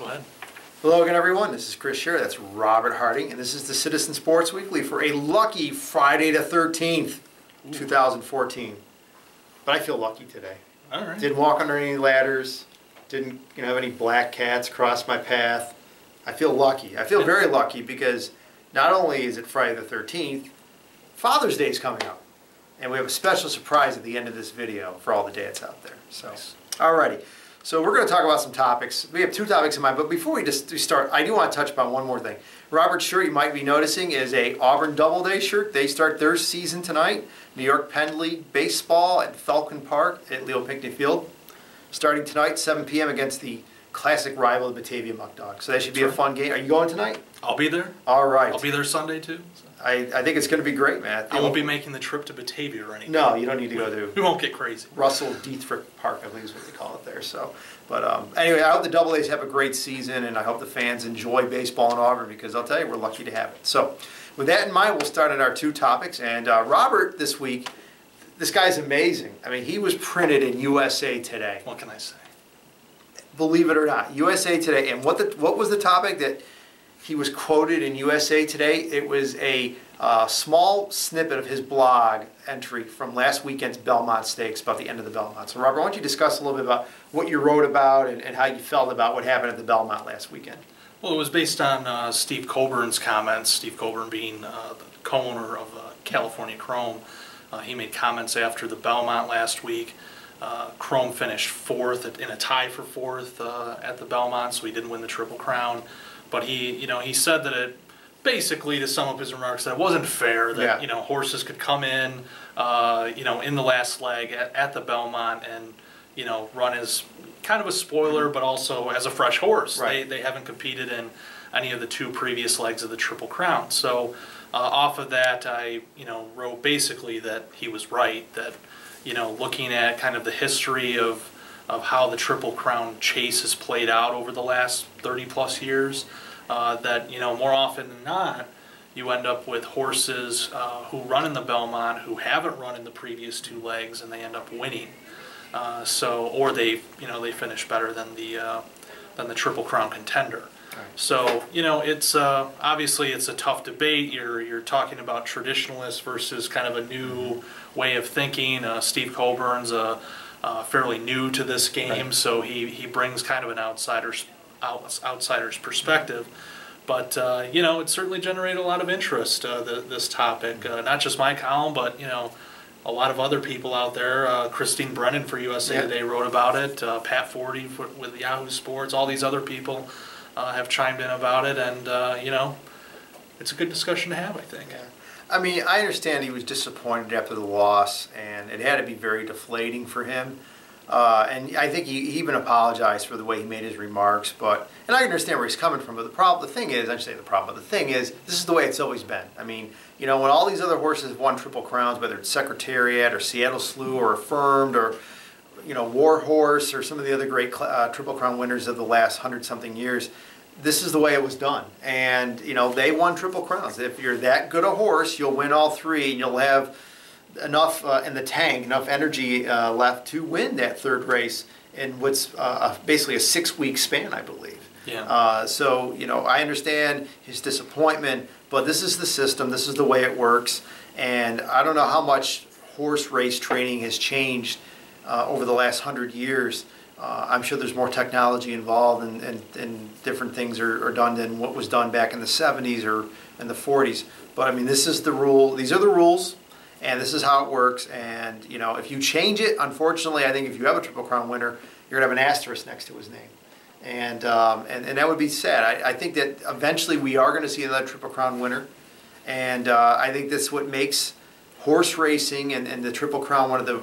ahead. Hello again, everyone. This is Chris Sciria. That's Robert Harding, and this is the Citizen Sports Weekly for a lucky Friday the 13th, 2014. But I feel lucky today. All right. Didn't walk under any ladders. Didn't have any black cats cross my path. I feel lucky. I feel very lucky because not only is it Friday the 13th, Father's Day is coming up. And we have a special surprise at the end of this video for all the dads out there. So, alrighty. So we're going to talk about some topics. We have two topics in mind, but before we start, I do want to touch upon one more thing. Robert's shirt, you might be noticing, is a Auburn Doubleday shirt. They start their season tonight. New York Penn League Baseball at Falcon Park at Leo Pinckney Field. Starting tonight, 7 p.m. against the classic rival, the Batavia Muck Dogs. So that should be a fun game. Are you going tonight? I'll be there. All right. I'll be there Sunday, too. So. I think it's going to be great, man. I won't be making the trip to Batavia or anything. No, you don't need to go to. We won't get crazy. Russell Dietrich Park, I believe is what they call it there. So, but anyway, I hope the Double A's have a great season, and I hope the fans enjoy baseball in Auburn because I'll tell you, we're lucky to have it. So, with that in mind, we'll start on our two topics. And Robert, this week, this guy's amazing. I mean, he was printed in USA Today. What can I say? Believe it or not, USA Today. And what was the topic that he was quoted in USA Today? It was a small snippet of his blog entry from last weekend's Belmont Stakes about the end of the Belmont. So Robert, why don't you discuss a little bit about what you wrote about and how you felt about what happened at the Belmont last weekend? Well, it was based on Steve Coburn's comments, Steve Coburn being the co-owner of California Chrome. He made comments after the Belmont last week. Chrome finished fourth in a tie for fourth at the Belmont, so he didn't win the Triple Crown. But he said that it basically, to sum up his remarks, that it wasn't fair that horses could come in in the last leg at the Belmont and run as kind of a spoiler, but also as a fresh horse. Right. They haven't competed in any of the two previous legs of the Triple Crown. So off of that, I wrote basically that he was right. That looking at kind of the history of how the Triple Crown chase has played out over the last 30+ years, that more often than not, you end up with horses who run in the Belmont who haven't run in the previous two legs, and they end up winning. Or they finish better than the Triple Crown contender. Right. So it's obviously it's a tough debate. You're talking about traditionalists versus kind of a new way of thinking. Steve Coburn's fairly new to this game, right. So he brings kind of an outsider's perspective. But it certainly generated a lot of interest. This topic, not just my column, but a lot of other people out there. Christine Brennan for USA Today wrote about it. Pat Forty with Yahoo Sports. All these other people have chimed in about it, and it's a good discussion to have, I think. Yeah. I mean, I understand he was disappointed after the loss, and it had to be very deflating for him. And I think he even apologized for the way he made his remarks. And I understand where he's coming from. But the thing is, this is the way it's always been. I mean, when all these other horses have won Triple Crowns, whether it's Secretariat or Seattle Slew or Affirmed or War Horse or some of the other great Triple Crown winners of the last 100-something years, this is the way it was done. And they won Triple Crowns. If you're that good a horse, you'll win all three, and you'll have enough in the tank, enough energy left to win that third race in what's basically a 6-week span, I believe. Yeah. So I understand his disappointment, but this is the system. This is the way it works, and I don't know how much horse race training has changed over the last 100 years. I'm sure there's more technology involved, and different things are done than what was done back in the 70s or in the 40s. But I mean, this is the rule. These are the rules. And this is how it works. And if you change it, unfortunately, I think if you have a Triple Crown winner, you're gonna have an asterisk next to his name, and that would be sad. I think that eventually we are going to see another Triple Crown winner, and I think that's what makes horse racing and the Triple Crown one of the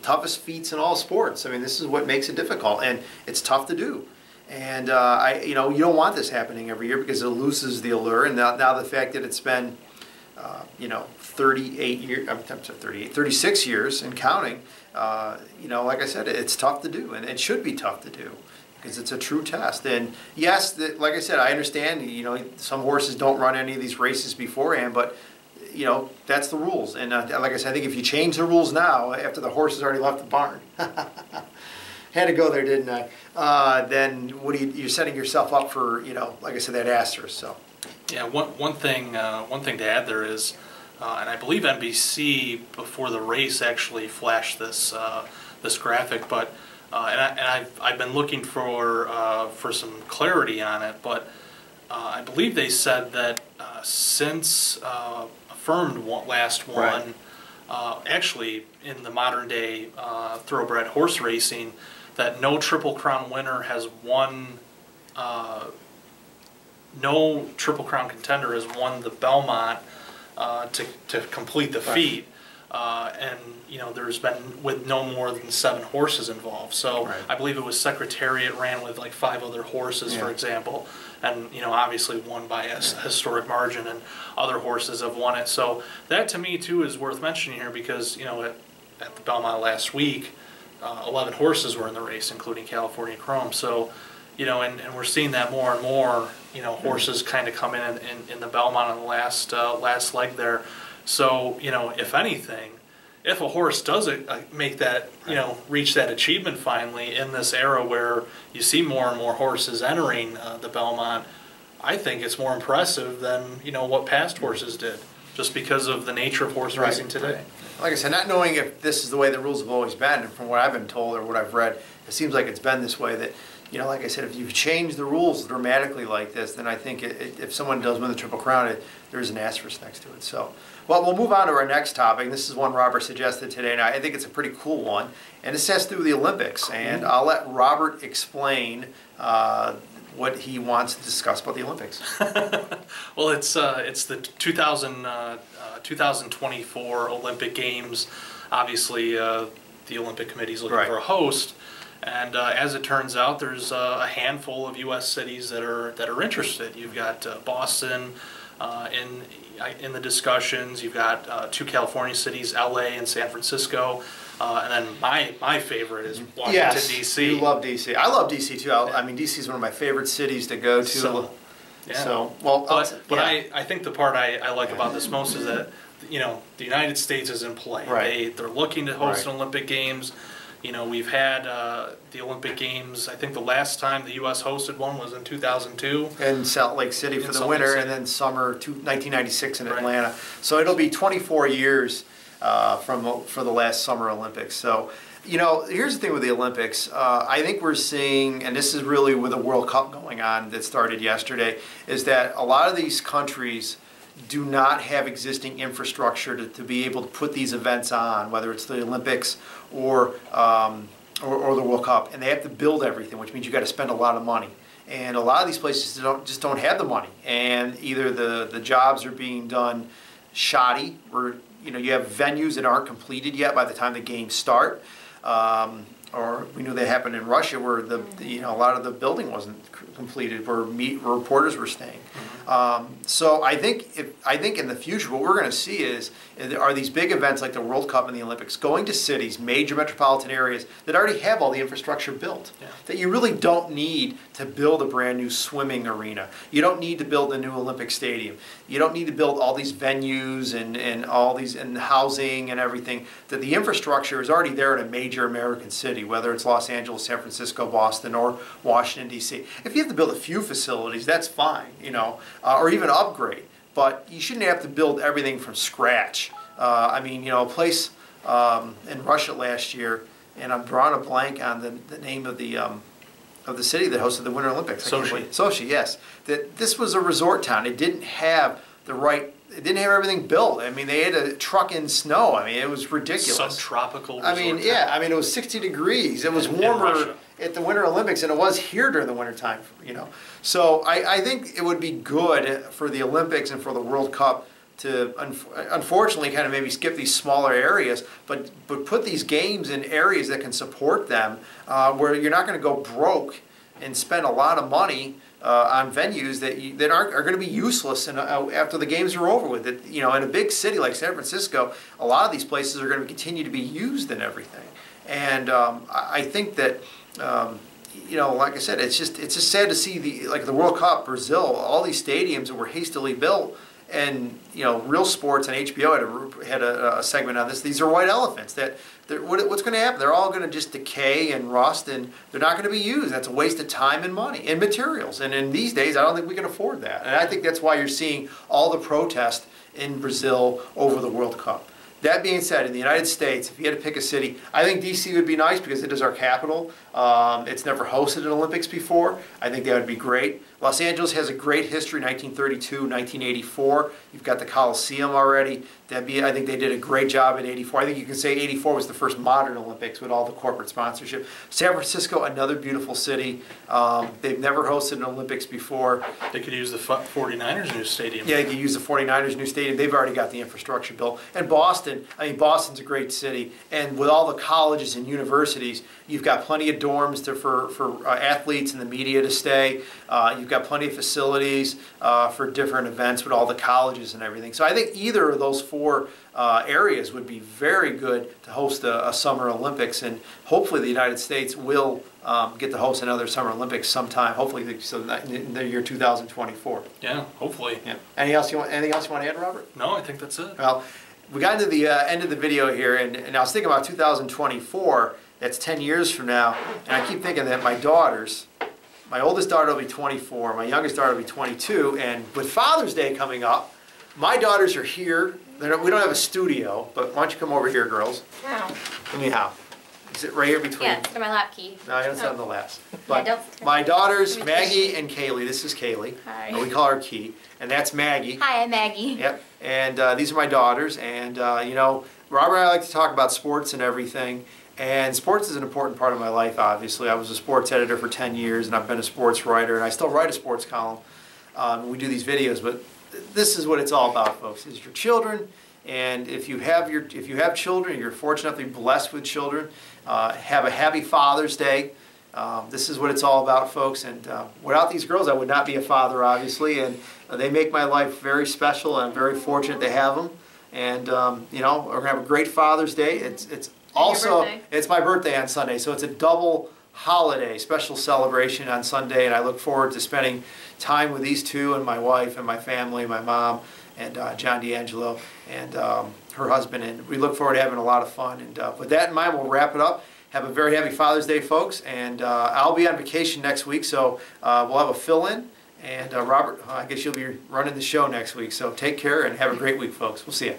toughest feats in all sports. I mean, this is what makes it difficult, and it's tough to do. And you don't want this happening every year because it loses the allure. And now the fact that it's been 36 years and counting, like I said, it's tough to do, and it should be tough to do because it's a true test. And yes, like I said, I understand, some horses don't run any of these races beforehand, but that's the rules. And like I said, I think if you change the rules now, after the horse has already left the barn, Had to go there, didn't I? Then you're setting yourself up for, like I said, that asterisk. So. Yeah, one thing to add there is, and I believe NBC before the race actually flashed this this graphic, but I've been looking for some clarity on it, but I believe they said that since Affirmed last won, actually in the modern day thoroughbred horse racing, that no Triple Crown winner has won. No Triple Crown contender has won the Belmont to complete the feat, and there's been with no more than 7 horses involved. So I believe it was Secretariat ran with like 5 other horses, for example, and obviously won by a historic margin, and other horses have won it. So that to me too is worth mentioning here because at the Belmont last week, 11 horses were in the race, including California Chrome. So. And we're seeing that more and more, horses kind of come in the Belmont on the last leg there. So, if anything, if a horse does make that, reach that achievement finally in this era where you see more and more horses entering the Belmont, I think it's more impressive than, what past horses did, just because of the nature of horse racing today. Like I said, not knowing if this is the way the rules have always been, and from what I've been told or what I've read, it seems like it's been this way that, like I said, if you've changed the rules dramatically like this, then I think if someone does win the Triple Crown, there's an asterisk next to it. So, well, we'll move on to our next topic. This is one Robert suggested today, and I think it's a pretty cool one. And it says through the Olympics. And I'll let Robert explain what he wants to discuss about the Olympics. Well, it's the 2024 Olympic Games. Obviously, the Olympic Committee is looking for a host. And as it turns out, there's a handful of U.S. cities that are interested. You've got Boston in the discussions. You've got 2 California cities, L.A. and San Francisco. And then my favorite is Washington, D.C. You love D.C. I love D.C. too. I mean, D.C. is one of my favorite cities to go to. So but I think the part I like about this most is that the United States is in play. They're looking to host an Olympic Games. We've had the Olympic Games. I think the last time the U.S. hosted one was in 2002. In Salt Lake City for the winter, and then summer 1996 in Atlanta. So it'll be 24 years for the last Summer Olympics. So, here's the thing with the Olympics. I think we're seeing, and this is really with the World Cup going on that started yesterday, is that a lot of these countries do not have existing infrastructure to be able to put these events on, whether it's the Olympics or the World Cup, and they have to build everything, which means you got to spend a lot of money. And a lot of these places just don't have the money, and either the jobs are being done shoddy, where you have venues that aren't completed yet by the time the games start, or we knew that happened in Russia, where a lot of the building wasn't completed, where reporters were staying. So I think in the future what we're going to see are these big events like the World Cup and the Olympics going to cities, major metropolitan areas that already have all the infrastructure built. That you really don't need to build a brand new swimming arena. You don't need to build a new Olympic stadium. You don't need to build all these venues and all these and housing and everything. That the infrastructure is already there in a major American city, whether it's Los Angeles, San Francisco, Boston, or Washington, D.C. If you have to build a few facilities, that's fine, or even upgrade. But you shouldn't have to build everything from scratch. I mean, a place in Russia last year, and I'm drawing a blank on the name of the city that hosted the Winter Olympics. Sochi, yes. That this was a resort town. It didn't have it didn't have everything built. I mean, they had to truck in snow. I mean, it was ridiculous. Subtropical resort town. I mean, it was 60 degrees. It was warmer at the Winter Olympics than it was here during the winter time, So I think it would be good for the Olympics and for the World Cup to, unfortunately, kind of maybe skip these smaller areas, but put these games in areas that can support them, where you're not going to go broke and spend a lot of money on venues that are going to be useless after the games are over with. In a big city like San Francisco, a lot of these places are going to continue to be used and everything. And I think that like I said, it's just sad to see the World Cup, Brazil, all these stadiums that were hastily built, and you know, Real Sports on HBO had a segment on this. These are white elephants that what's going to happen? They're all going to just decay and rust, and they're not going to be used. That's a waste of time and money and materials. And in these days, I don't think we can afford that. And I think that's why you're seeing all the protest in Brazil over the World Cup. That being said, in the United States, if you had to pick a city, I think D.C. would be nice because it is our capital. It's never hosted an Olympics before. I think that would be great. Los Angeles has a great history, 1932, 1984. You've got the Coliseum already. I think they did a great job in 84. I think you can say 84 was the first modern Olympics with all the corporate sponsorship. San Francisco, another beautiful city. They've never hosted an Olympics before. They could use the 49ers' new stadium. Yeah, they could use the 49ers' new stadium. They've already got the infrastructure built. And Boston, I mean, Boston's a great city. And with all the colleges and universities, you've got plenty of dorms for athletes and the media to stay. You've got plenty of facilities for different events with all the colleges and everything. So I think either of those four areas would be very good to host a Summer Olympics, and hopefully the United States will get to host another Summer Olympics sometime. Hopefully, in the year 2024. Yeah, hopefully. Yeah. Anything else you want to add, Robert? No, I think that's it. Well, we got into the end of the video here, and I was thinking about 2024. That's 10 years from now, and I keep thinking that my daughters. My oldest daughter will be 24, my youngest daughter will be 22, and with Father's Day coming up, my daughters are here. We don't have a studio, but why don't you come over here, girls? Wow. Let me how. Is it right here between? Yeah, it's in my lap key. No, I don't sit on the laps. But don't. my daughters, Maggie and Kaylee, this is Kaylee. Hi. We call her Key, and that's Maggie. Hi, I'm Maggie. Yep, and these are my daughters, and you know, Robert and I like to talk about sports and everything. And sports is an important part of my life, obviously. I was a sports editor for 10 years, and I've been a sports writer, and I still write a sports column. We do these videos, but this is what it's all about, folks. It's your children, and if you have children, you're fortunate to be blessed with children. Have a happy Father's Day. This is what it's all about, folks. And without these girls, I would not be a father, obviously, and they make my life very special, and I'm very fortunate to have them. And you know, we're gonna have a great Father's Day. It's also, it's my birthday on Sunday, so it's a double holiday, special celebration on Sunday, and I look forward to spending time with these two and my wife and my family, my mom, and John D'Angelo, and her husband, and we look forward to having a lot of fun. And with that in mind, we'll wrap it up. Have a very happy Father's Day, folks, and I'll be on vacation next week, so we'll have a fill-in, and Robert, I guess you'll be running the show next week, so take care and have a great week, folks. We'll see you.